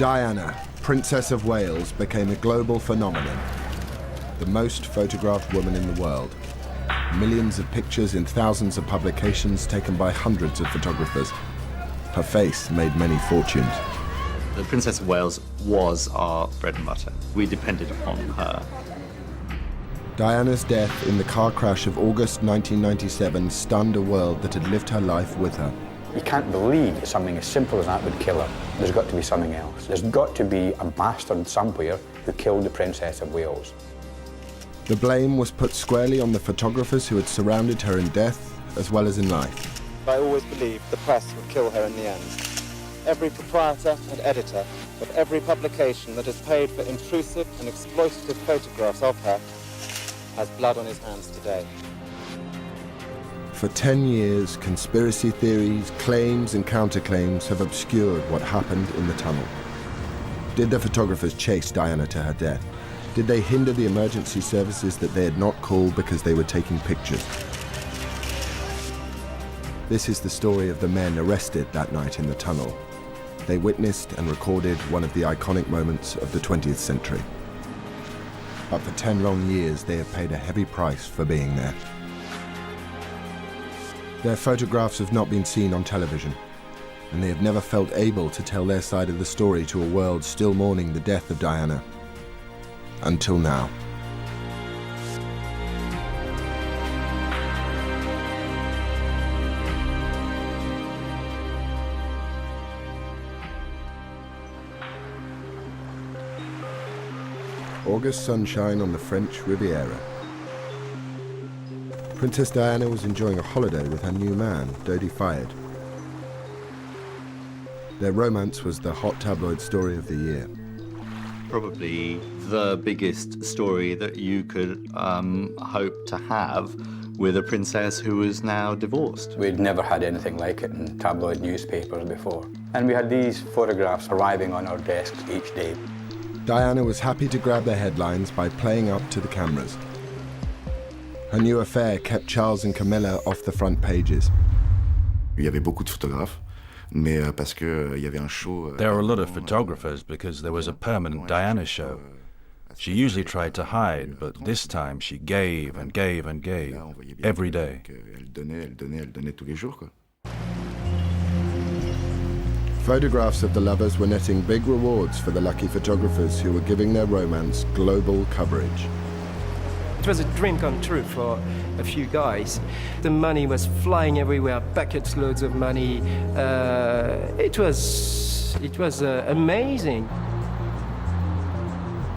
Diana, Princess of Wales, became a global phenomenon. The most photographed woman in the world. Millions of pictures in thousands of publications taken by hundreds of photographers. Her face made many fortunes. The Princess of Wales was our bread and butter. We depended on her. Diana's death in the car crash of August 1997 stunned a world that had lived her life with her. You can't believe that something as simple as that would kill her. There's got to be something else. There's got to be a bastard somewhere who killed the Princess of Wales. The blame was put squarely on the photographers who had surrounded her in death as well as in life. I always believed the press would kill her in the end. Every proprietor and editor of every publication that has paid for intrusive and exploitative photographs of her has blood on his hands today. For 10 years, conspiracy theories, claims and counterclaims have obscured what happened in the tunnel. Did the photographers chase Diana to her death? Did they hinder the emergency services that they had not called because they were taking pictures? This is the story of the men arrested that night in the tunnel. They witnessed and recorded one of the iconic moments of the 20th century. But for 10 long years, they have paid a heavy price for being there. Their photographs have not been seen on television, and they have never felt able to tell their side of the story to a world still mourning the death of Diana. Until now. August sunshine on the French Riviera. Princess Diana was enjoying a holiday with her new man, Dodi al Fayed. Their romance was the hot tabloid story of the year. Probably the biggest story that you could hope to have with a princess who was now divorced. We'd never had anything like it in tabloid newspapers before. And we had these photographs arriving on our desks each day. Diana was happy to grab the headlines by playing up to the cameras. Her new affair kept Charles and Camilla off the front pages. Il y avait beaucoup de photographes, mais parce que il y avait un show. There were a lot of photographers because there was a permanent Diana show. She usually tried to hide, but this time she gave and gave and gave, every day. Elle donnait tous les jours, quoi. Photographs of the lovers were netting big rewards for the lucky photographers who were giving their romance global coverage. It was a dream come true for a few guys. The money was flying everywhere, buckets loads of money. It was amazing.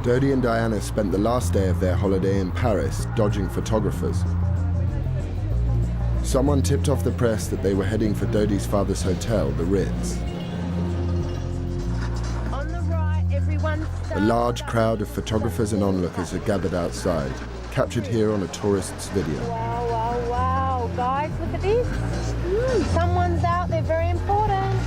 Dodi and Diana spent the last day of their holiday in Paris, dodging photographers. Someone tipped off the press that they were heading for Dodi's father's hotel, the Ritz. On the right, everyone A large crowd of photographers and onlookers had gathered outside, captured here on a tourist's video. Wow, wow, wow. Guys, look at this. Someone's out there, very important.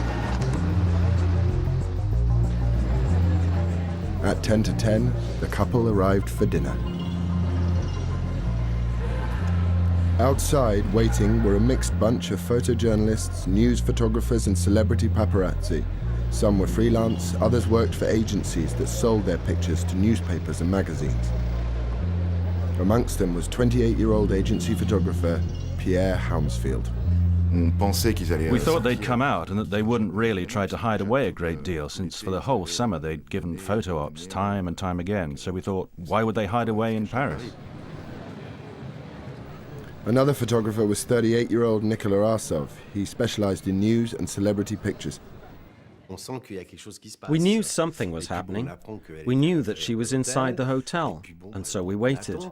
At 10 to 10, the couple arrived for dinner. Outside, waiting, were a mixed bunch of photojournalists, news photographers and celebrity paparazzi. Some were freelance, others worked for agencies that sold their pictures to newspapers and magazines. Amongst them was 28-year-old agency photographer Pierre Hounsfield. We thought they'd come out and that they wouldn't really try to hide away a great deal, since for the whole summer they'd given photo ops time and time again. So we thought, why would they hide away in Paris? Another photographer was 38-year-old Nicola Arsov. He specialized in news and celebrity pictures. We knew something was happening. We knew that she was inside the hotel, and so we waited.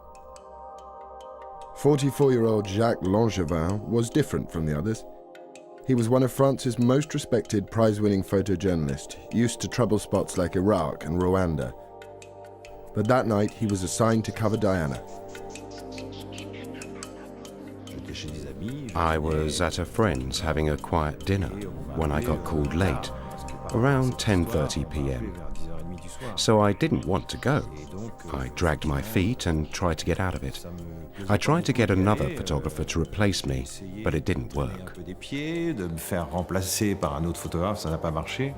44-year-old Jacques Langevin was different from the others. He was one of France's most respected prize-winning photojournalists, used to trouble spots like Iraq and Rwanda. But that night, he was assigned to cover Diana. I was at a friend's having a quiet dinner when I got called late, around 10:30 p.m. So I didn't want to go. I dragged my feet and tried to get out of it. I tried to get another photographer to replace me, but it didn't work. De me faire remplacer par un autre photographe, ça n'a pas marché.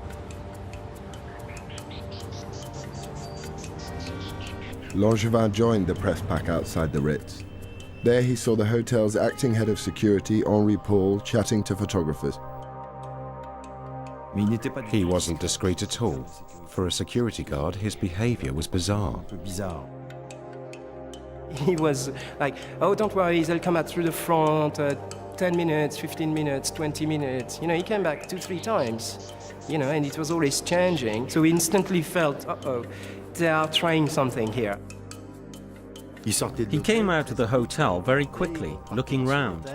Langevin joined the press pack outside the Ritz. There he saw the hotel's acting head of security, Henri Paul, chatting to photographers. He wasn't discreet at all. For a security guard, his behavior was bizarre. He was like, oh, don't worry, they'll come out through the front, 10 minutes, 15 minutes, 20 minutes. You know, he came back 2-3 times, you know, and it was always changing. So we instantly felt, uh-oh, they are trying something here. He came out of the hotel very quickly, looking round,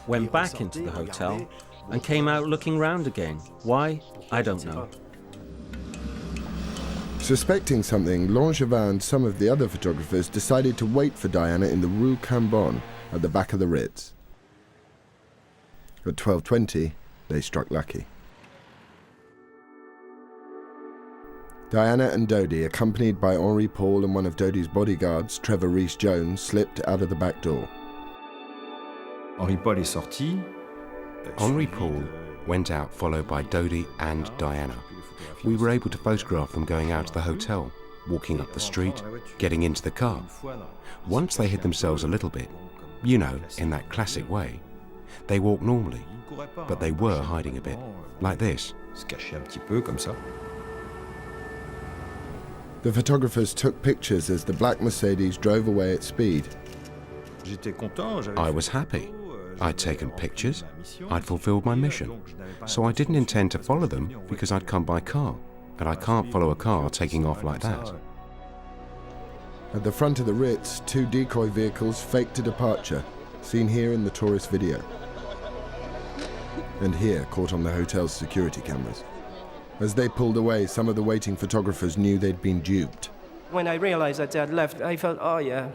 went back into the hotel, and came out looking round again. Why? I don't know. Suspecting something, Langevin and some of the other photographers decided to wait for Diana in the Rue Cambon at the back of the Ritz. At 12:20, they struck lucky. Diana and Dodi, accompanied by Henri Paul and one of Dodi's bodyguards, Trevor Rhys-Jones, slipped out of the back door. Henri Paul went out followed by Dodi and Diana. We were able to photograph them going out to the hotel, walking up the street, getting into the car. Once they hid themselves a little bit, you know, in that classic way, they walked normally, but they were hiding a bit, like this. The photographers took pictures as the black Mercedes drove away at speed. I was happy. I'd taken pictures, I'd fulfilled my mission, so I didn't intend to follow them because I'd come by car, and I can't follow a car taking off like that. At the front of the Ritz, 2 decoy vehicles faked a departure, seen here in the tourist video. And here, caught on the hotel's security cameras. As they pulled away, some of the waiting photographers knew they'd been duped. When I realized that they had left, I felt, oh yeah,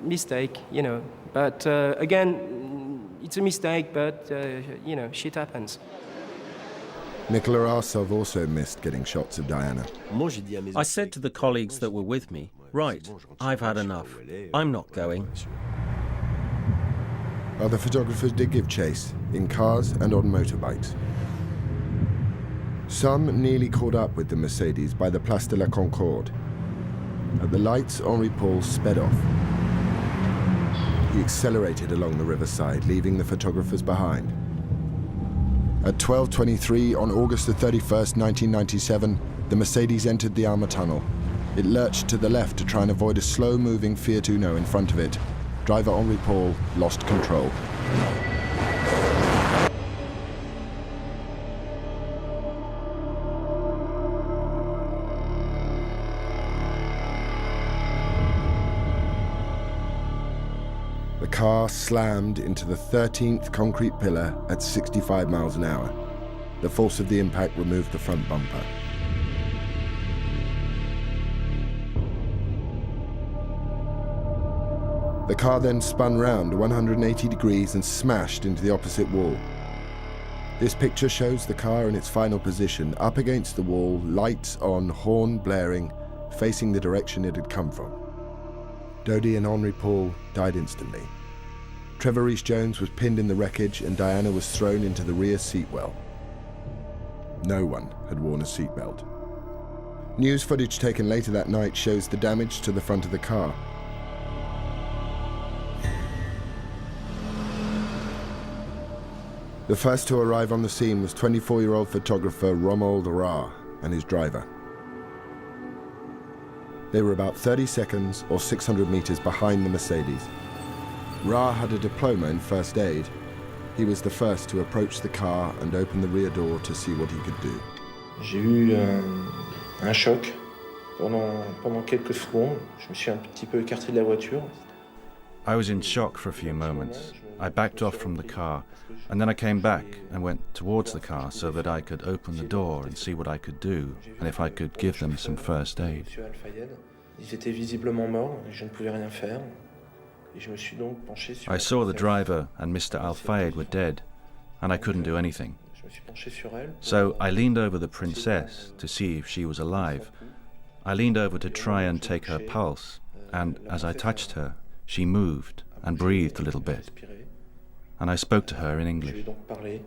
mistake, you know. But again, it's a mistake, but, you know, shit happens. Nicola Arsov also missed getting shots of Diana. I said to the colleagues that were with me, right, I've had enough. I'm not going. Other photographers did give chase, in cars and on motorbikes. Some nearly caught up with the Mercedes by the Place de la Concorde. At the lights, Henri Paul sped off. He accelerated along the riverside, leaving the photographers behind. At 12:23 on August the 31st, 1997, the Mercedes entered the Alma Tunnel. It lurched to the left to try and avoid a slow-moving Fiat Uno in front of it. Driver Henri Paul lost control. The car slammed into the 13th concrete pillar at 65 miles an hour. The force of the impact removed the front bumper. The car then spun round 180 degrees and smashed into the opposite wall. This picture shows the car in its final position, up against the wall, lights on, horn blaring, facing the direction it had come from. Dodi and Henri Paul died instantly. Trevor Rhys-Jones was pinned in the wreckage and Diana was thrown into the rear seatwell. No one had worn a seatbelt. News footage taken later that night shows the damage to the front of the car. The first to arrive on the scene was 24-year-old photographer Romuald Ra and his driver. They were about 30 seconds or 600 meters behind the Mercedes. Ra had a diploma in first aid. He was the first to approach the car and open the rear door to see what he could do. J'ai eu un choc pendant quelques secondes. Je me suis un petit peu écarté de la voiture. I was in shock for a few moments. I backed off from the car, and then I came back and went towards the car so that I could open the door and see what I could do, and if I could give them some first aid. Dodi al Fayed. Ils étaient visiblement morts et je ne pouvais rien faire. Et je me suis donc penché sur I saw the driver and Mr. Al Fayed were dead, and I couldn't do anything. Je me suis penché sur elle. So I leaned over the princess to see if she was alive. I leaned over to try and take her pulse, and as I touched her, she moved and breathed a little bit. And I spoke to her in English. Je lui ai donc parlé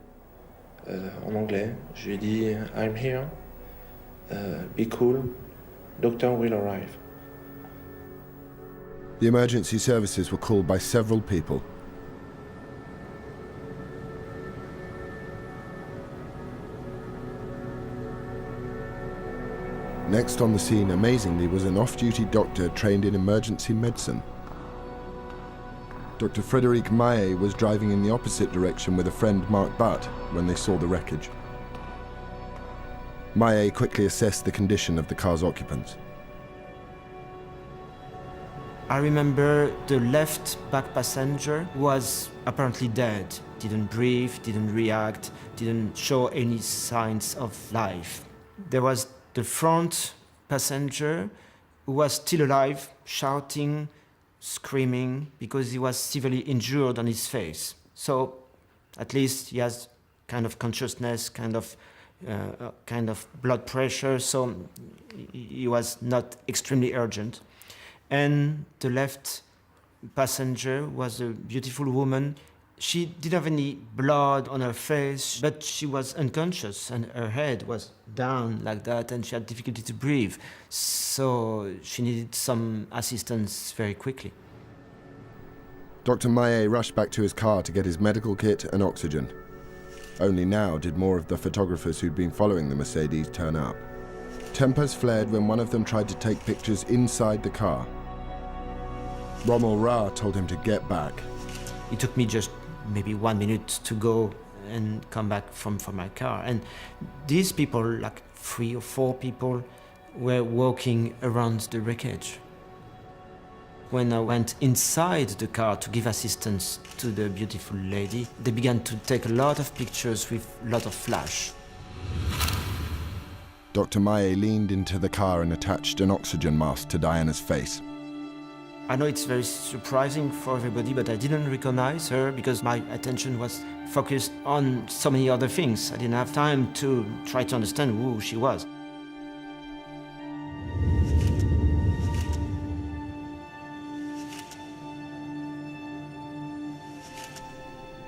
en anglais. Je lui ai dit, I'm here. Be cool. Doctor will arrive. The emergency services were called by several people. Next on the scene, amazingly, was an off-duty doctor trained in emergency medicine. Dr. Frédéric Maillet was driving in the opposite direction with a friend, Marc Butt, when they saw the wreckage. Maillet quickly assessed the condition of the car's occupants. I remember the left back passenger was apparently dead. Didn't breathe, didn't react, didn't show any signs of life. There was the front passenger who was still alive, shouting, screaming, because he was severely injured on his face. So at least he has kind of consciousness, kind of blood pressure, so he was not extremely urgent. And the left passenger was a beautiful woman. She didn't have any blood on her face, but she was unconscious and her head was down like that and she had difficulty to breathe. So she needed some assistance very quickly. Dr. Maillet rushed back to his car to get his medical kit and oxygen. Only now did more of the photographers who'd been following the Mercedes turn up. Tempers flared when one of them tried to take pictures inside the car. Rommel Ra told him to get back. It took me just maybe 1 minute to go and come back from my car. And these people, like 3 or 4 people, were walking around the wreckage. When I went inside the car to give assistance to the beautiful lady, they began to take a lot of pictures with a lot of flash. Dr. Maillet leaned into the car and attached an oxygen mask to Diana's face. I know it's very surprising for everybody, but I didn't recognize her because my attention was focused on so many other things. I didn't have time to try to understand who she was.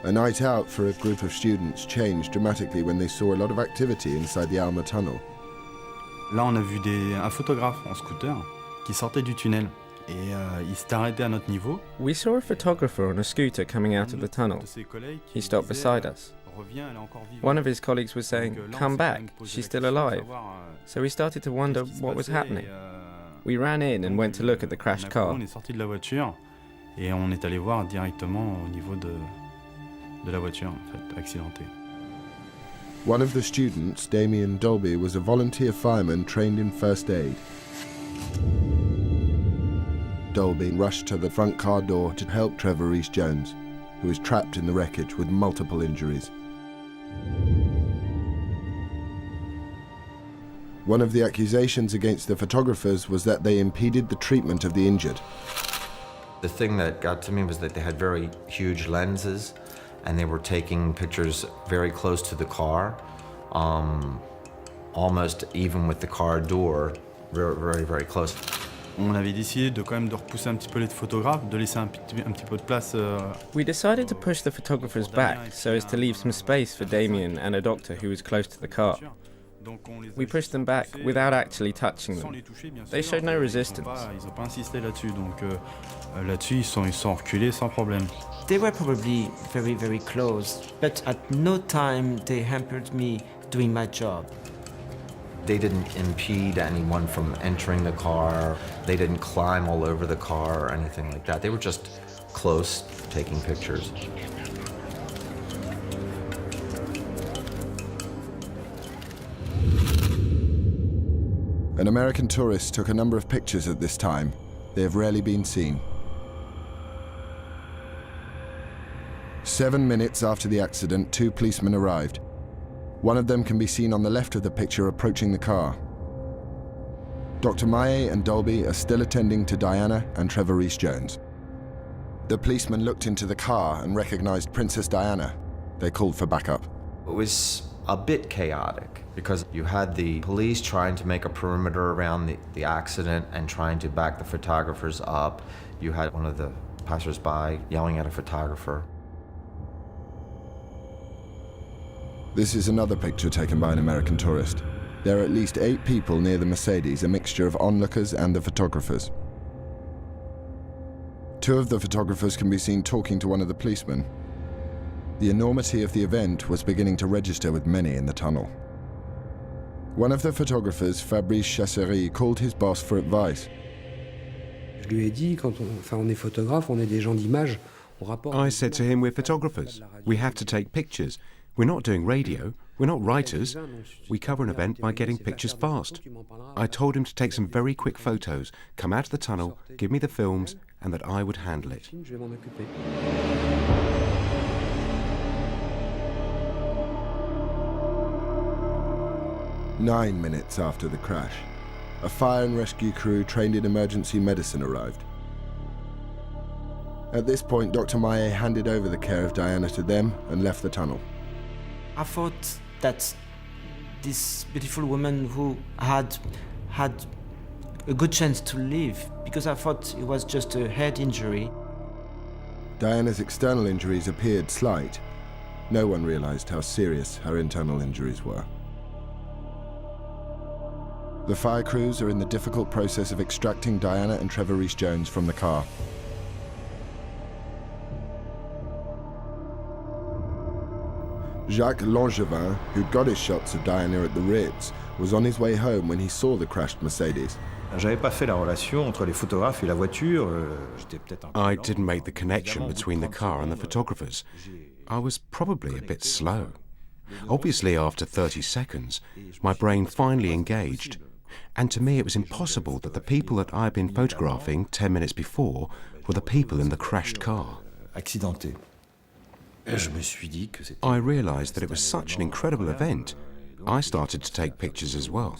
A night out for a group of students changed dramatically when they saw a lot of activity inside the Alma tunnel. Là, on a vu un photographe en scooter qui sortait du tunnel. Il s'est arrêté à notre niveau. We saw a photographer on a scooter coming out of the tunnel. He stopped beside us. One of his colleagues was saying, "Come back, she's still alive." So we started to wonder what was happening. We ran in and went to look at the crashed car. On est sorti de la voiture et on est allé voir directement au niveau de la voiture en fait, accidentée. One of the students, Damien Dolby, was a volunteer fireman trained in first aid. Dolby rushed to the front car door to help Trevor Rees-Jones, who was trapped in the wreckage with multiple injuries. One of the accusations against the photographers was that they impeded the treatment of the injured. The thing that got to me was that they had very huge lenses and they were taking pictures very close to the car, almost even with the car door, very, very close. On avait décidé de quand même de repousser un petit peu les photographes, de laisser un petit peu de place. We decided to push the photographers back so as to leave some space for Damien and a doctor who was close to the car. We pushed them back without actually touching them. They showed no resistance. Ils n'ont pas insisté là-dessus, donc là-dessus ils sont reculés sans problème. They were probably very, very close, but at no time they hampered me doing my job. They didn't impede anyone from entering the car. They didn't climb all over the car or anything like that. They were just close, taking pictures. An American tourist took a number of pictures at this time. They have rarely been seen. 7 minutes after the accident, 2 policemen arrived. One of them can be seen on the left of the picture approaching the car. Dr. Maillet and Dolby are still attending to Diana and Trevor Rees-Jones. The policeman looked into the car and recognized Princess Diana. They called for backup. It was a bit chaotic because you had the police trying to make a perimeter around the accident and trying to back the photographers up. You had one of the passers-by yelling at a photographer. This is another picture taken by an American tourist. There are at least 8 people near the Mercedes, a mixture of onlookers and the photographers. Two of the photographers can be seen talking to one of the policemen. The enormity of the event was beginning to register with many in the tunnel. One of the photographers, Fabrice Chasserie, called his boss for advice. I said to him, we're photographers. We have to take pictures. We're not doing radio. We're not writers. We cover an event by getting pictures fast. I told him to take some very quick photos, come out of the tunnel, give me the films, and that I would handle it. "9 minutes after the crash, a fire and rescue crew trained in emergency medicine arrived. At this point, Dr. Maillet handed over the care of Diana to them and left the tunnel. I thought that this beautiful woman who had a good chance to live, because I thought it was just a head injury. Diana's external injuries appeared slight. No one realized how serious her internal injuries were. The fire crews are in the difficult process of extracting Diana and Trevor Rees-Jones from the car. Jacques Langevin, who'd got his shots of Diana at the Ritz, was on his way home when he saw the crashed Mercedes. J'avais pas fait la relation entre les photographes et la voiture. I didn't make the connection between the car and the photographers. I was probably a bit slow. Obviously, after 30 seconds, my brain finally engaged. And to me, it was impossible that the people that I had been photographing 10 minutes before were the people in the crashed car. Accidenté. I realized that it was such an incredible event. I started to take pictures as well.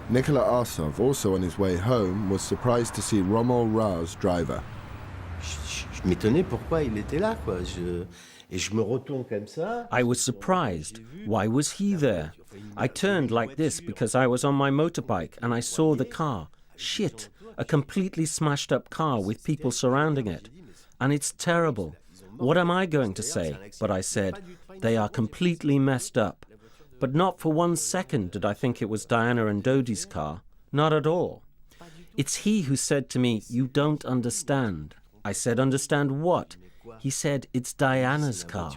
Nicolas Arsov, also on his way home, was surprised to see Romain Ra's driver. Je m'étonnais pourquoi il était là, quoi. Et je me retourne comme ça. I was surprised. Why was he there? I turned like this because I was on my motorbike and I saw the car. Shit, a completely smashed up car with people surrounding it. And it's terrible. What am I going to say? But I said, they are completely messed up. But not for 1 second did I think it was Diana and Dodi's car. Not at all. It's he who said to me, you don't understand. I said, understand what? He said, it's Diana's car.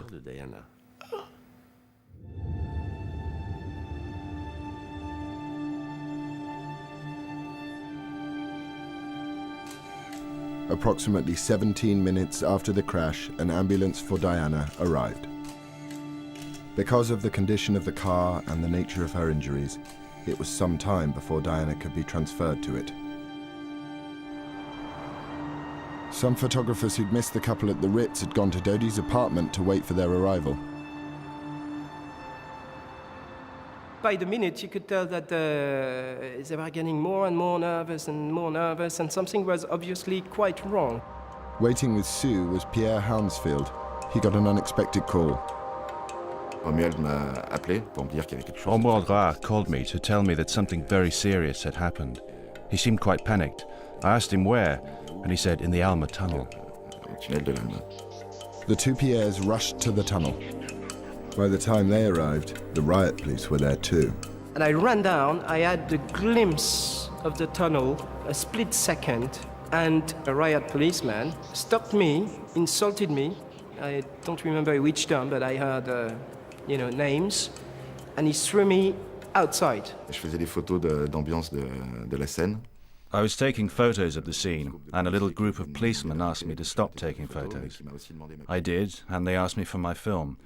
Approximately 17 minutes after the crash, an ambulance for Diana arrived. Because of the condition of the car and the nature of her injuries, it was some time before Diana could be transferred to it. Some photographers who'd missed the couple at the Ritz had gone to Dodi's apartment to wait for their arrival. By the minute, you could tell that they were getting more and more nervous, and something was obviously quite wrong. Waiting with Sue was Pierre Hounsfield. He got an unexpected call. Romuald m'a appelé pour me dire qu'il y avait quelque chose. Romuald Ra called me to tell me that something very serious had happened. He seemed quite panicked. I asked him where, and he said in the Alma tunnel. The two Pierres rushed to the tunnel. By the time they arrived, the riot police were there too. And I ran down, I had the glimpse of the tunnel, a split second, and a riot policeman stopped me, insulted me. I don't remember which term, but I heard, names, and he threw me outside. Je faisais des photos d'ambiance de la scène. I was taking photos of the scene, and a little group of policemen asked me to stop taking photos. I did, and they asked me for my film.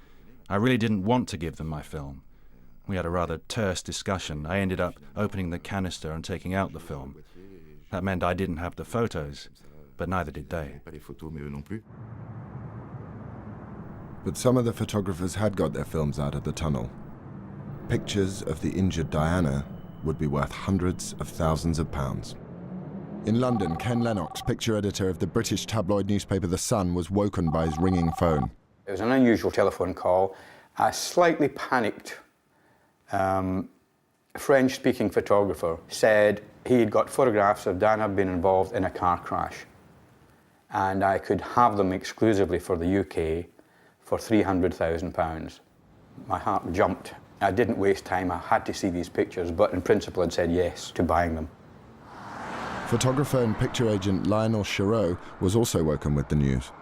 I really didn't want to give them my film. We had a rather terse discussion. I ended up opening the canister and taking out the film. That meant I didn't have the photos, but neither did they. But some of the photographers had got their films out of the tunnel. Pictures of the injured Diana would be worth hundreds of thousands of pounds. In London, Ken Lennox, picture editor of the British tabloid newspaper The Sun, was woken by his ringing phone. It was an unusual telephone call. A slightly panicked French-speaking photographer said he'd got photographs of Diana being involved in a car crash, and I could have them exclusively for the UK for £300,000. My heart jumped. I didn't waste time. I had to see these pictures, but in principle I'd said yes to buying them. Photographer and picture agent Lionel Chiraud was also woken with the news.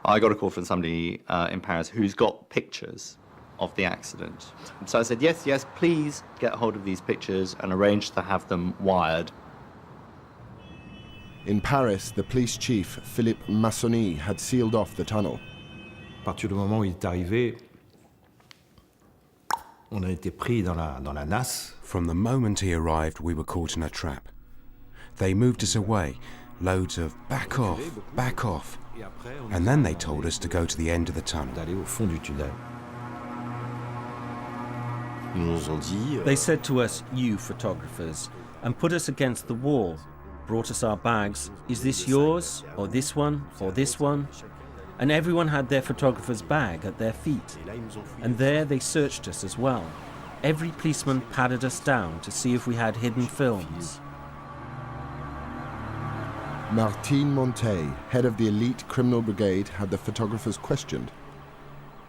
I got a call from somebody in Paris who's got pictures of the accident. And so I said, yes, please get hold of these pictures and arrange to have them wired. In Paris, the police chief, Philippe Massoni, had sealed off the tunnel. À partir du moment où il est arrivé, on a été pris dans la nasse. From the moment he arrived, we were caught in a trap. They moved us away, loads of back off. And then they told us to go to the end of the tunnel. D'aller au fond du tunnel. They said to us, "You photographers," and put us against the wall, brought us our bags. "Is this yours, or this one, or this one?" And everyone had their photographer's bag at their feet. And there they searched us as well. Every policeman patted us down to see if we had hidden films. Martine Montet, head of the elite criminal brigade, had the photographers questioned.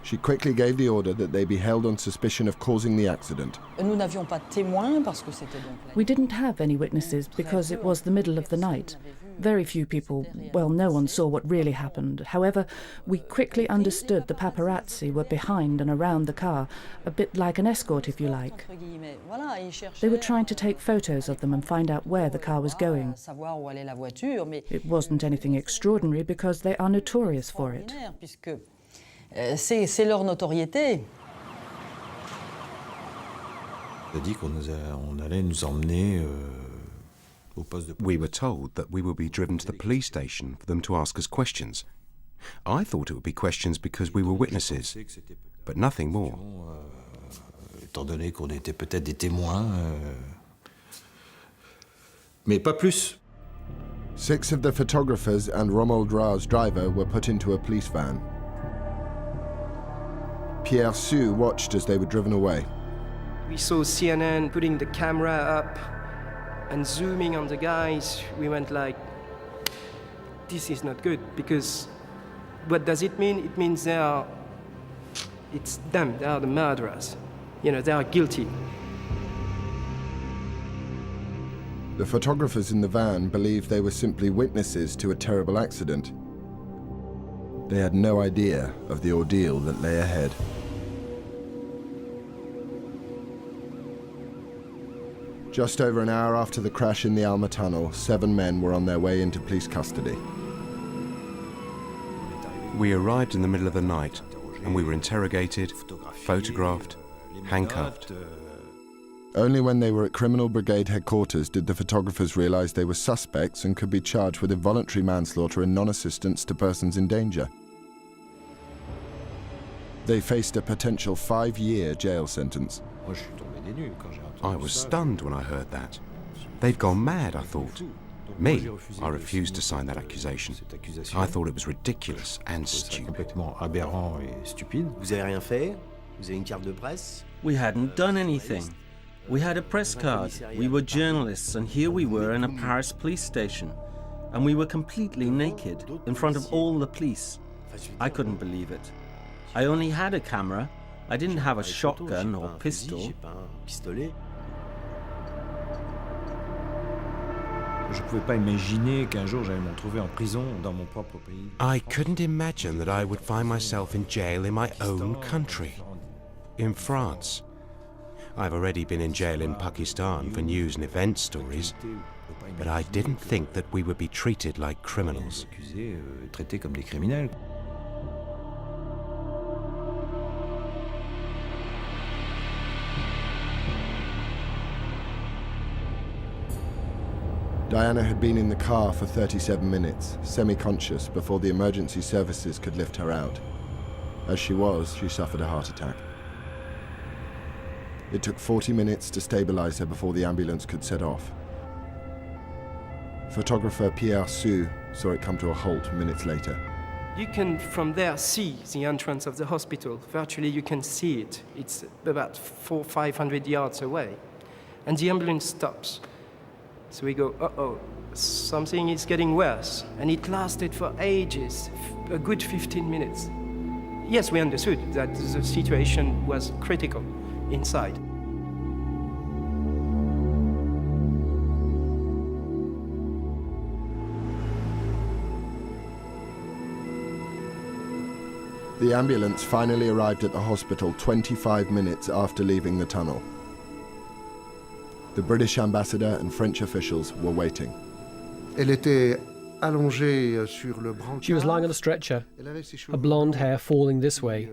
She quickly gave the order that they be held on suspicion of causing the accident. We didn't have any witnesses because it was the middle of the night. Very few people, well, no one saw what really happened. However, we quickly understood the paparazzi were behind and around the car, a bit like an escort, if you like. They were trying to take photos of them and find out where the car was going. It wasn't anything extraordinary because they are notorious for it. C'est leur notoriété. On a dit qu'on allait nous emmener au poste de police. We were told that we would be driven to the police station for them to ask us questions. I thought it would be questions because we were witnesses, but nothing more. Étant donné qu'on était peut-être des témoins, mais pas plus. 6 of the photographers and Romuald Ra's driver were put into a police van. Pierre Sue watched as they were driven away. We saw CNN putting the camera up and zooming on the guys. We went like, this is not good, because what does it mean? It means it's them, they are the murderers. You know, they are guilty. The photographers in the van believed they were simply witnesses to a terrible accident. They had no idea of the ordeal that lay ahead. Just over an hour after the crash in the Alma Tunnel, 7 men were on their way into police custody. We arrived in the middle of the night, and we were interrogated, photographed, handcuffed. Only when they were at Criminal Brigade headquarters did the photographers realize they were suspects and could be charged with involuntary manslaughter and non-assistance to persons in danger. They faced a potential 5-year jail sentence. I was stunned when I heard that. They've gone mad, I thought. Me, I refused to sign that accusation. I thought it was ridiculous and stupid. We hadn't done anything. We had a press card. We were journalists, and here we were in a Paris police station. And we were completely naked, in front of all the police. I couldn't believe it. I only had a camera. I didn't have a shotgun or pistol. I couldn't imagine that I would find myself in jail in my own country, in France. I've already been in jail in Pakistan for news and event stories, but I didn't think that we would be treated like criminals. Diana had been in the car for 37 minutes, semi-conscious, before the emergency services could lift her out. As she was, she suffered a heart attack. It took 40 minutes to stabilize her before the ambulance could set off. Photographer Pierre Sue saw it come to a halt minutes later. You can from there see the entrance of the hospital. Virtually you can see it. It's about 400-500 yards away. And the ambulance stops. So we go, uh-oh, something is getting worse. And it lasted for ages, a good 15 minutes. Yes, we understood that the situation was critical inside. The ambulance finally arrived at the hospital 25 minutes after leaving the tunnel. The British ambassador and French officials were waiting. She was lying on a stretcher, her blonde hair falling this way.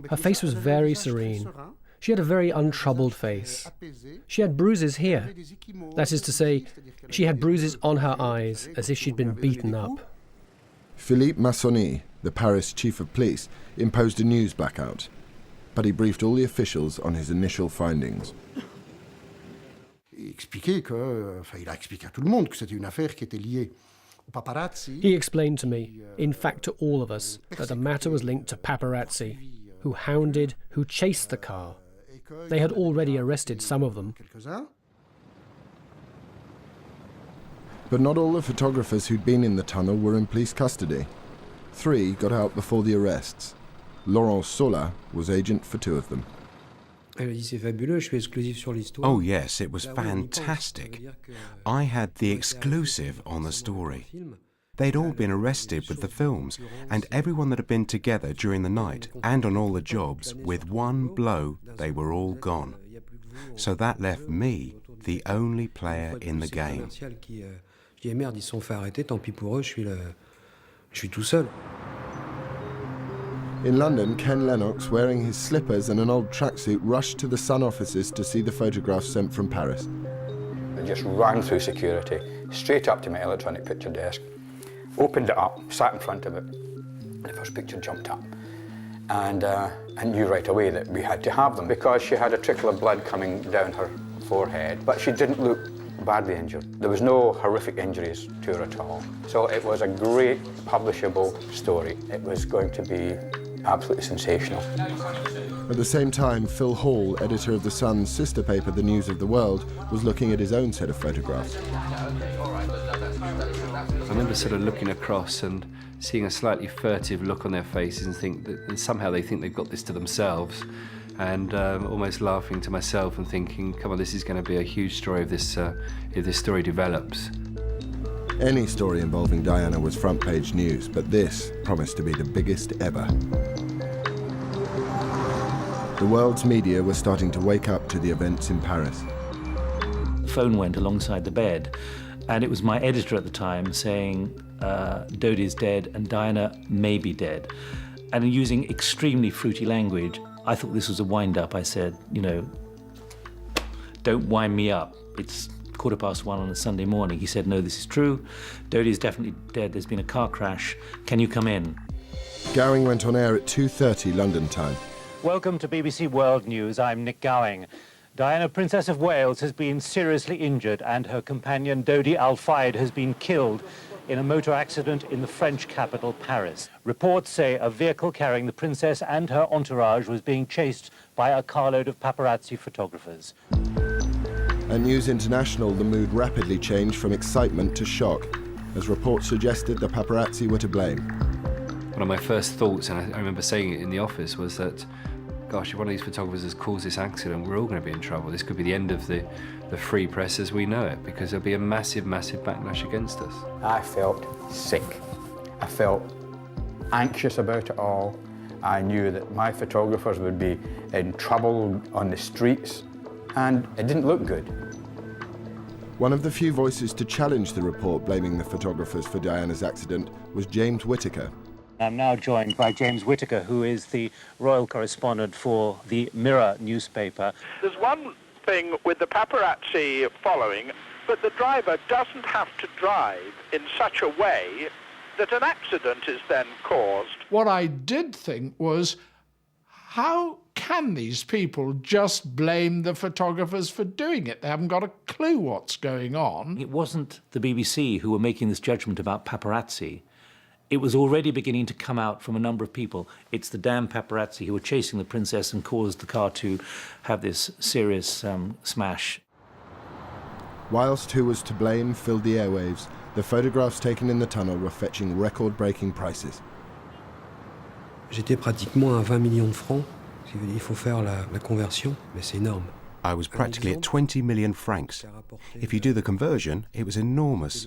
Her face was very serene. She had a very untroubled face. She had bruises here. That is to say, she had bruises on her eyes, as if she'd been beaten up. Philippe Massonny, the Paris chief of police, imposed a news blackout, but he briefed all the officials on his initial findings. He explained to me, in fact to all of us, that the matter was linked to paparazzi, who hounded, who chased the car. They had already arrested some of them. But not all the photographers who'd been in the tunnel were in police custody. 3 got out before the arrests. Laurent Sola was agent for 2 of them. Oh yes, it was fantastic. I had the exclusive on the story. They'd all been arrested with the films, and everyone that had been together during the night and on all the jobs, with one blow, they were all gone. So that left me, the only player in the game. In London, Ken Lennox, wearing his slippers and an old tracksuit, rushed to the Sun offices to see the photographs sent from Paris. I just ran through security, straight up to my electronic picture desk, opened it up, sat in front of it. The first picture jumped up. And I knew right away that we had to have them because she had a trickle of blood coming down her forehead, but she didn't look badly injured. There was no horrific injuries to her at all. So it was a great publishable story. It was going to be absolutely sensational. At the same time, Phil Hall, editor of The Sun's sister paper, The News of the World, was looking at his own set of photographs. I remember sort of looking across and seeing a slightly furtive look on their faces and think that somehow they think they've got this to themselves, and almost laughing to myself and thinking, come on, this is going to be a huge story if this story develops. Any story involving Diana was front-page news, but this promised to be the biggest ever. The world's media were starting to wake up to the events in Paris. The phone went alongside the bed, and it was my editor at the time saying, Dodi's dead and Diana may be dead. And using extremely fruity language, I thought this was a wind-up. I said, you know, don't wind me up. It's 1:15 on a Sunday morning. He said, no, this is true. Dodi is definitely dead. There's been a car crash. Can you come in? Gowing went on air at 2:30 London time. Welcome to BBC World News. I'm Nick Gowing. Diana, Princess of Wales, has been seriously injured and her companion Dodi al Fayed has been killed in a motor accident in the French capital, Paris. Reports say a vehicle carrying the princess and her entourage was being chased by a carload of paparazzi photographers. At News International, the mood rapidly changed from excitement to shock, as reports suggested the paparazzi were to blame. One of my first thoughts, and I remember saying it in the office, was that, gosh, if one of these photographers has caused this accident, we're all going to be in trouble. This could be the end of the free press as we know it, because there'll be a massive, massive backlash against us. I felt sick. I felt anxious about it all. I knew that my photographers would be in trouble on the streets, and it didn't look good. One of the few voices to challenge the report blaming the photographers for Diana's accident was James Whittaker. I'm now joined by James Whittaker, who is the royal correspondent for the Mirror newspaper. There's one thing with the paparazzi following, but the driver doesn't have to drive in such a way that an accident is then caused. What I did think was, how can these people just blame the photographers for doing it? They haven't got a clue what's going on. It wasn't the BBC who were making this judgment about paparazzi. It was already beginning to come out from a number of people. It's the damn paparazzi who were chasing the princess and caused the car to have this serious smash. Whilst who was to blame filled the airwaves, the photographs taken in the tunnel were fetching record-breaking prices. J'étais pratiquement à 20 millions de francs. Il faut faire la conversion, mais c'est énorme. I was practically at 20 million francs. If you do the conversion, it was enormous.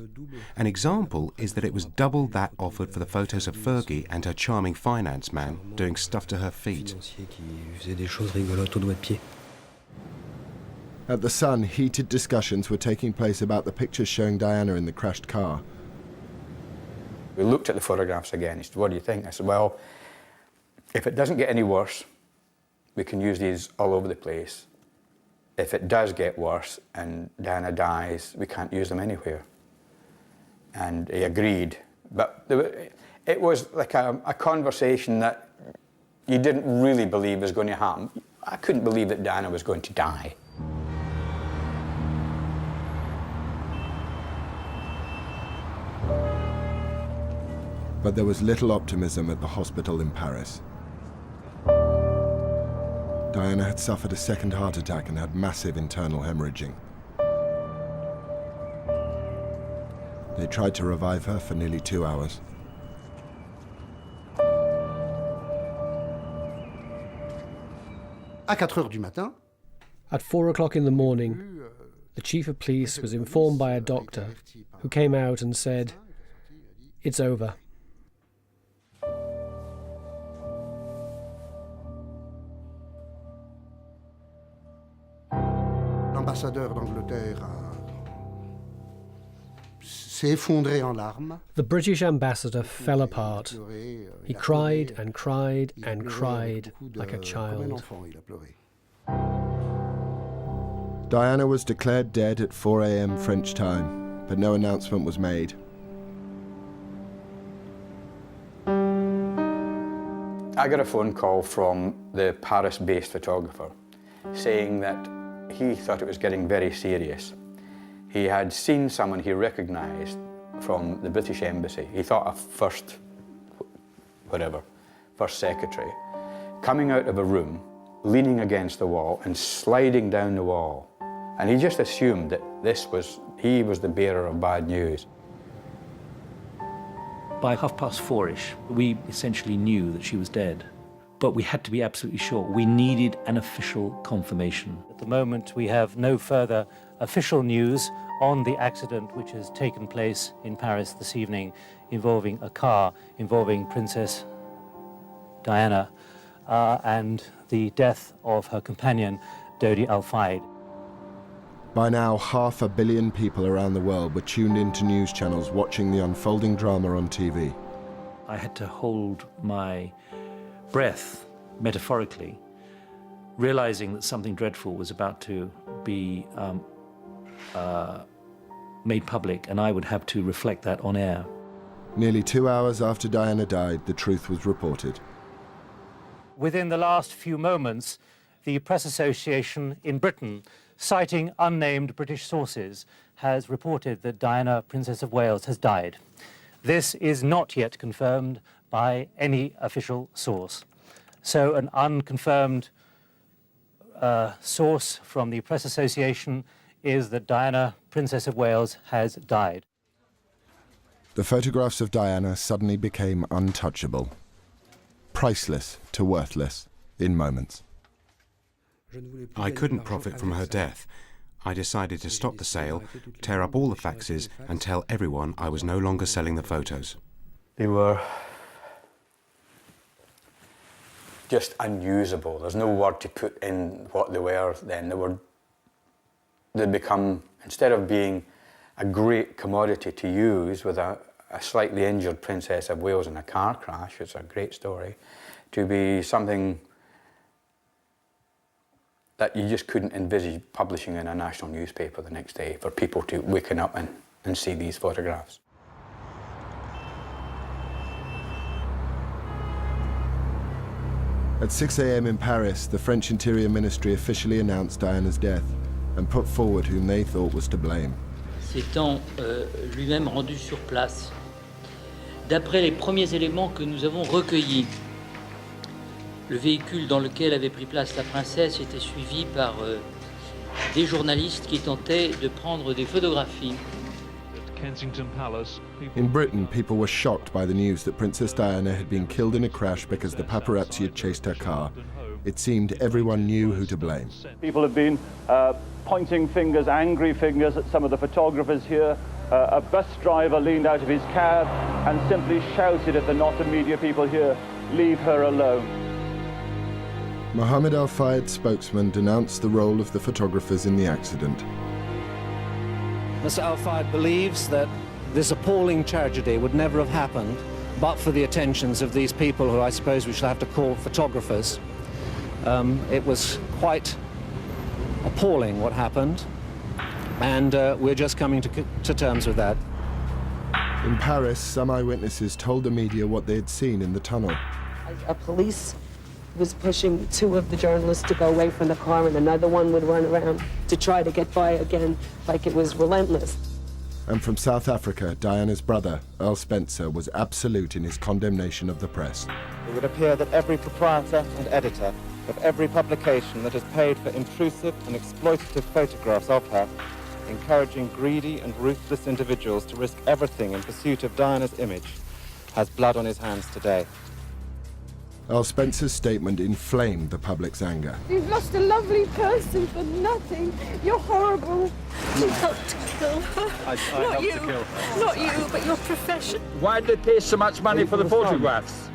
An example is that it was double that offered for the photos of Fergie and her charming finance man doing stuff to her feet. At The Sun, heated discussions were taking place about the pictures showing Diana in the crashed car. We looked at the photographs again. He said, "What do you think?" I said, "Well, if it doesn't get any worse, we can use these all over the place. If it does get worse and Diana dies, we can't use them anywhere." And he agreed. But it was like a conversation that you didn't really believe was going to happen. I couldn't believe that Diana was going to die. But there was little optimism at the hospital in Paris. Diana had suffered a second heart attack and had massive internal hemorrhaging. They tried to revive her for nearly 2 hours. À 4 heures du matin, At 4 o'clock in the morning, the chief of police was informed by a doctor who came out and said, "It's over." l'ambassadeur d'Angleterre s'est effondré en larmes. The British ambassador fell apart. He cried and cried and cried like a child. Diana was declared dead at 4 a.m. French time, but no announcement was made. I got a phone call from the Paris-based photographer saying that he thought it was getting very serious. He had seen someone he recognised from the British Embassy. He thought a first secretary, coming out of a room, leaning against the wall and sliding down the wall. And he just assumed that he was the bearer of bad news. By 4:30-ish, we essentially knew that she was dead. But we had to be absolutely sure. We needed an official confirmation. At the moment, we have no further official news on the accident which has taken place in Paris this evening involving a car involving Princess Diana and the death of her companion, Dodi al Fayed. By now, 500 million people around the world were tuned into news channels watching the unfolding drama on TV. I had to hold my breath, metaphorically, realizing that something dreadful was about to be made public, and I would have to reflect that on air. Nearly 2 hours after Diana died, the truth was reported. Within the last few moments, the Press Association in Britain, citing unnamed British sources, has reported that Diana, Princess of Wales, has died. This is not yet confirmed by any official source. So an unconfirmed source from the Press Association is that Diana, Princess of Wales, has died. The photographs of Diana suddenly became untouchable, priceless to worthless in moments. I couldn't profit from her death. I decided to stop the sale, tear up all the faxes, and tell everyone I was no longer selling the photos. They were just unusable. There's no word to put in what they were then. They'd become, instead of being a great commodity to use with a slightly injured Princess of Wales in a car crash, it's a great story, to be something that you just couldn't envisage publishing in a national newspaper the next day for people to waken up and see these photographs. At 6 a.m. in Paris, the French Interior Ministry officially announced Diana's death and put forward whom they thought was to blame. S'étant lui-même rendu sur place, d'après les premiers éléments que nous avons recueillis, le véhicule dans lequel avait pris place la princesse était suivi par des journalistes qui tentaient de prendre des photographies. In Britain, people were shocked by the news that Princess Diana had been killed in a crash because the paparazzi had chased her car, It seemed everyone knew who to blame. People have been pointing fingers, angry fingers, at some of the photographers here. A bus driver leaned out of his cab and simply shouted at the Not a Media people here, "Leave her alone." Dodi al Fayed spokesman denounced the role of the photographers in the accident. Mr. Al Fayed believes that this appalling tragedy would never have happened but for the attentions of these people who I suppose we shall have to call photographers. It was quite appalling what happened, and we're just coming to terms with that. In Paris, some eyewitnesses told the media what they had seen in the tunnel. A police was pushing two of the journalists to go away from the car, and another one would run around to try to get by again, like it was relentless. And from South Africa, Diana's brother, Earl Spencer, was absolute in his condemnation of the press. It would appear that every proprietor and editor of every publication that has paid for intrusive and exploitative photographs of her, encouraging greedy and ruthless individuals to risk everything in pursuit of Diana's image, has blood on his hands today. Earl Spencer's statement inflamed the public's anger. You've lost a lovely person for nothing. You're horrible. You helped to kill her. I helped to kill her. Not you, but your profession. Why did they pay so much money for the photographs?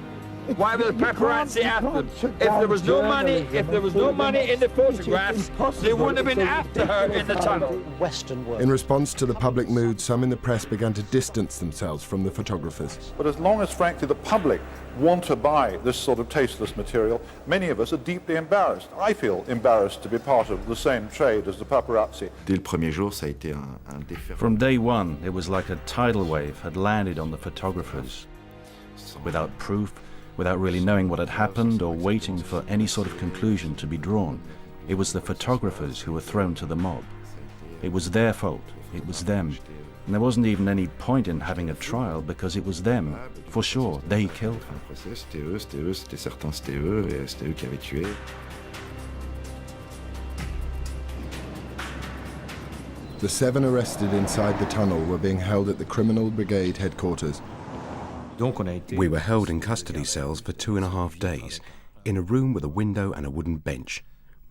Why were the paparazzi after them? If there was no money, in the photographs, they wouldn't have been after her in the tunnel. Western world. In response to the public mood, some in the press began to distance themselves from the photographers. But as long as, frankly, the public want to buy this sort of tasteless material, many of us are deeply embarrassed. I feel embarrassed to be part of the same trade as the paparazzi. Dès le premier jour, ça a été un déferlement. From day one, it was like a tidal wave had landed on the photographers. Without proof, without really knowing what had happened or waiting for any sort of conclusion to be drawn, it was the photographers who were thrown to the mob. It was their fault. It was them. And there wasn't even any point in having a trial because it was them. For sure, they killed her. C'était eux, c'était certain, c'était eux, et c'était eux qui avaient tué. The 7 arrested inside the tunnel were being held at the Criminal Brigade headquarters. We were held in custody cells for 2.5 days, in a room with a window and a wooden bench.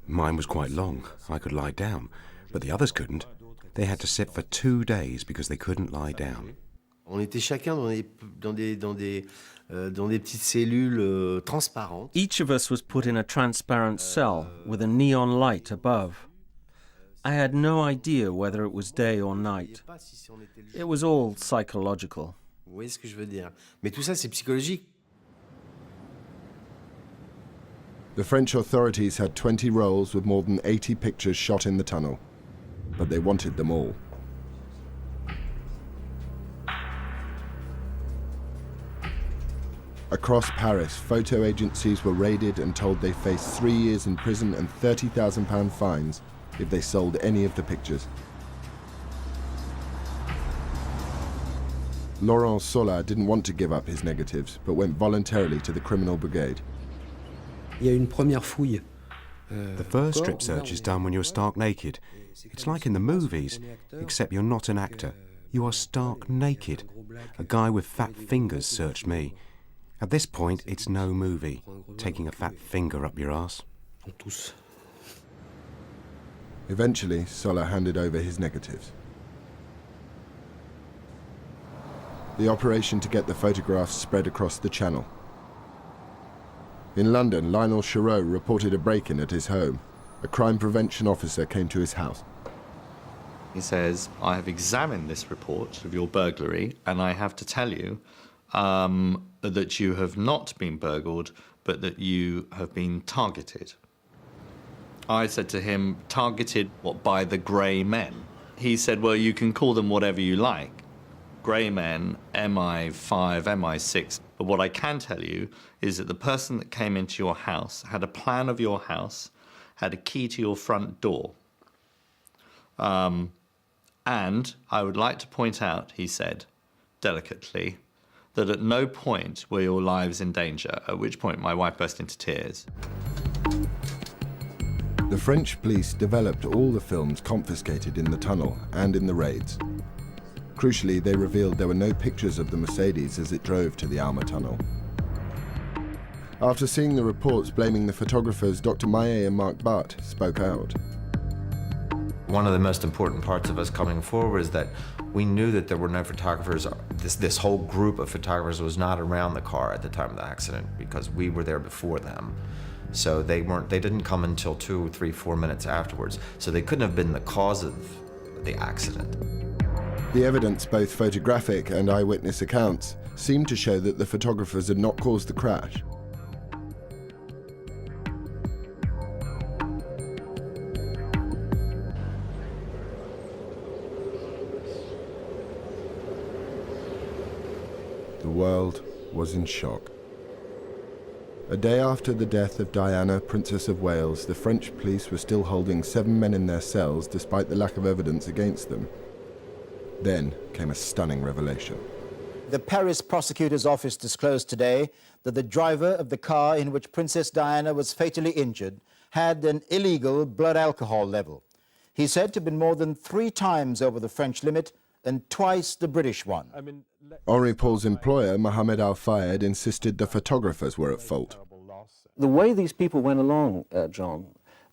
Mine was quite long. I could lie down, but the others couldn't. They had to sit for 2 days because they couldn't lie down. On était chacun dans des petites cellules transparentes. Each of us was put in a transparent cell with a neon light above. I had no idea whether it was day or night. It was all psychological. Vous voyez ce que je veux dire? Mais tout ça, c'est psychologique. The French authorities had 20 rolls with more than 80 pictures shot in the tunnel, but they wanted them all. Across Paris, photo agencies were raided and told they faced 3 years in prison and £30,000 fines if they sold any of the pictures. Laurent Sola didn't want to give up his negatives, but went voluntarily to the Criminal Brigade. The first strip search is done when you're stark naked. It's like in the movies, except you're not an actor. You are stark naked. A guy with fat fingers searched me. At this point, it's no movie. Taking a fat finger up your ass. Eventually, Sola handed over his negatives. The operation to get the photographs spread across the channel. In London, Lionel Chereau reported a break-in at his home. A crime prevention officer came to his house. He says, I have examined this report of your burglary, and I have to tell you that you have not been burgled, but that you have been targeted. I said to him, targeted what, by the grey men? He said, well, you can call them whatever you like. Grey men, MI5, MI6. But what I can tell you is that the person that came into your house had a plan of your house, had a key to your front door. And I would like to point out, he said, delicately, that at no point were your lives in danger, at which point my wife burst into tears. The French police developed all the films confiscated in the tunnel and in the raids. Crucially, they revealed there were no pictures of the Mercedes as it drove to the Alma tunnel. After seeing the reports blaming the photographers, Dr. Maillet and Mark Butt spoke out. One of the most important parts of us coming forward is that we knew that there were no photographers. This whole group of photographers was not around the car at the time of the accident because we were there before them. So they didn't come until 2, 3, 4 minutes afterwards. So they couldn't have been the cause of the accident. The evidence, both photographic and eyewitness accounts, seemed to show that the photographers had not caused the crash. The world was in shock. A day after the death of Diana, Princess of Wales, the French police were still holding 7 men in their cells despite the lack of evidence against them. Then came a stunning revelation. The Paris prosecutor's office disclosed today that the driver of the car in which Princess Diana was fatally injured had an illegal blood alcohol level. He's said to have been more than 3 times over the French limit and twice the British one. Henri Paul's employer, Mohamed Al Fayed, insisted the photographers were at fault. The way these people went along, John,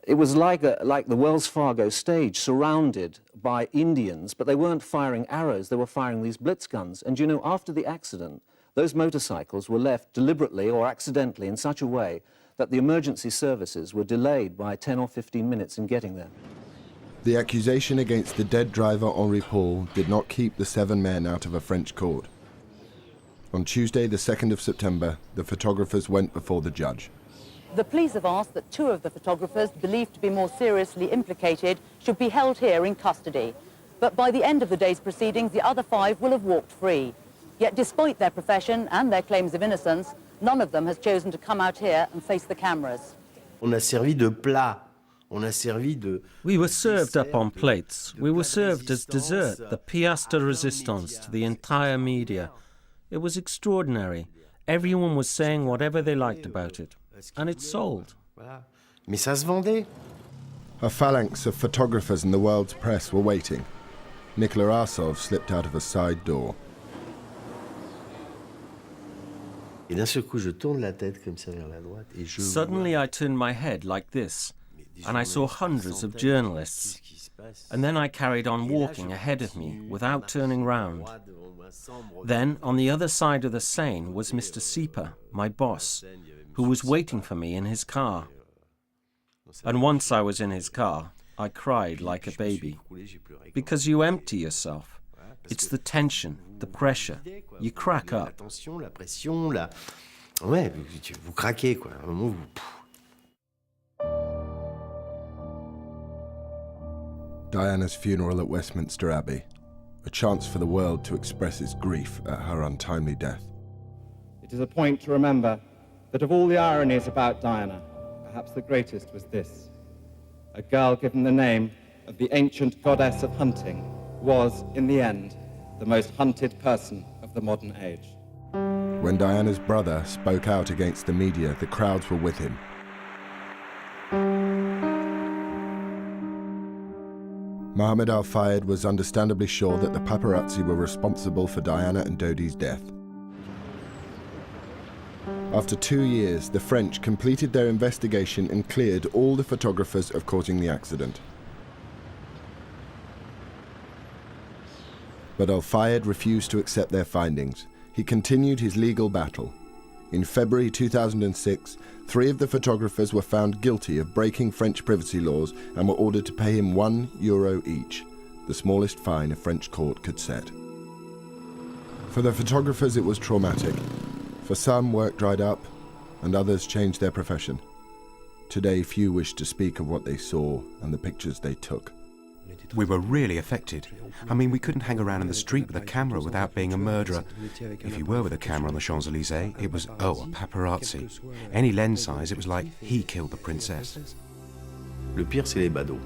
it was like the Wells Fargo stage, surrounded by Indians, but they weren't firing arrows, they were firing these blitz guns. And you know, after the accident, those motorcycles were left deliberately or accidentally in such a way that the emergency services were delayed by 10 or 15 minutes in getting there. The accusation against the dead driver Henri Paul did not keep the 7 men out of a French court. On Tuesday, the 2nd of September, the photographers went before the judge. The police have asked that 2 of the photographers believed to be more seriously implicated should be held here in custody. But by the end of the day's proceedings, the other 5 will have walked free. Yet despite their profession and their claims of innocence, none of them has chosen to come out here and face the cameras. On a servi de plat. We were served up on plates. We were served as dessert, the pièce de résistance to the entire media. It was extraordinary. Everyone was saying whatever they liked about it. And it sold. Mais ça se vendait. A phalanx of photographers in the world's press were waiting. Nicola Arsov slipped out of a side door. Et d'un seul coup, je tourne la tête comme ça vers la droite et je Suddenly I turned my head like this, and I saw hundreds of journalists. And then I carried on walking ahead of me without turning round. Then, on the other side of the Seine was Mr. Sieper, my boss, who was waiting for me in his car. And once I was in his car, I cried like a baby. Because you empty yourself. It's the tension, the pressure. You crack up. La pression, la... Ouais, vous craquez, quoi. À un moment, Diana's funeral at Westminster Abbey, a chance for the world to express its grief at her untimely death. It is a point to remember that of all the ironies about Diana, perhaps the greatest was this. A girl given the name of the ancient goddess of hunting was, in the end, the most hunted person of the modern age. When Diana's brother spoke out against the media, the crowds were with him. Mohamed Al Fayed was understandably sure that the paparazzi were responsible for Diana and Dodi's death. After 2 years, the French completed their investigation and cleared all the photographers of causing the accident. But Al Fayed refused to accept their findings. He continued his legal battle. In February 2006, 3 of the photographers were found guilty of breaking French privacy laws and were ordered to pay him €1 each, the smallest fine a French court could set. For the photographers, it was traumatic. For some, work dried up, and others changed their profession. Today, few wish to speak of what they saw and the pictures they took. We were really affected. I mean, we couldn't hang around in the street with a camera without being a murderer. If you were with a camera on the Champs-Élysées, it was, oh, a paparazzi. Any lens size, it was like, he killed the princess. Le pire, c'est les badauds.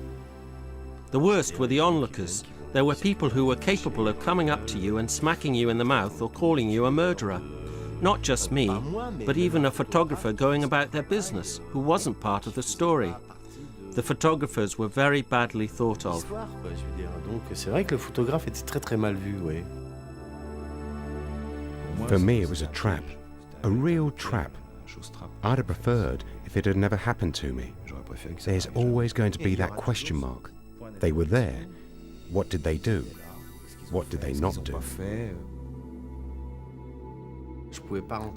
The worst were the onlookers. There were people who were capable of coming up to you and smacking you in the mouth or calling you a murderer. Not just me, but even a photographer going about their business who wasn't part of the story. The photographers were very badly thought of. Donc c'est vrai que le photographe était très très mal vu, oui. For me, it was a trap, a real trap. I'd have preferred if it had never happened to me. There's always going to be that question mark. They were there. What did they do? What did they not do?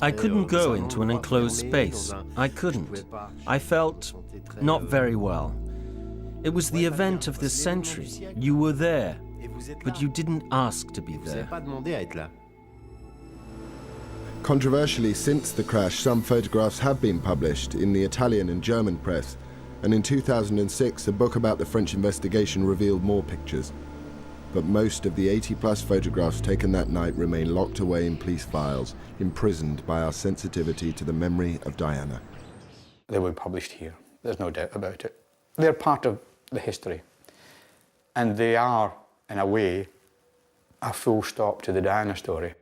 I couldn't go into an enclosed space. I couldn't. I felt not very well. It was the event of the century. You were there, but you didn't ask to be there. Controversially, since the crash, some photographs have been published in the Italian and German press, and in 2006 a book about the French investigation revealed more pictures. But most of the 80-plus photographs taken that night remain locked away in police files, imprisoned by our sensitivity to the memory of Diana. They were published here, there's no doubt about it. They're part of the history, and they are, in a way, a full stop to the Diana story.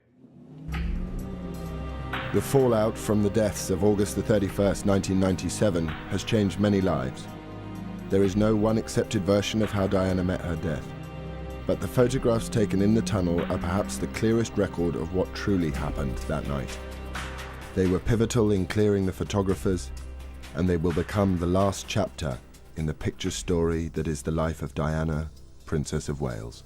The fallout from the deaths of August the 31st, 1997 has changed many lives. There is no one accepted version of how Diana met her death. But the photographs taken in the tunnel are perhaps the clearest record of what truly happened that night. They were pivotal in clearing the photographers, and they will become the last chapter in the picture story that is the life of Diana, Princess of Wales.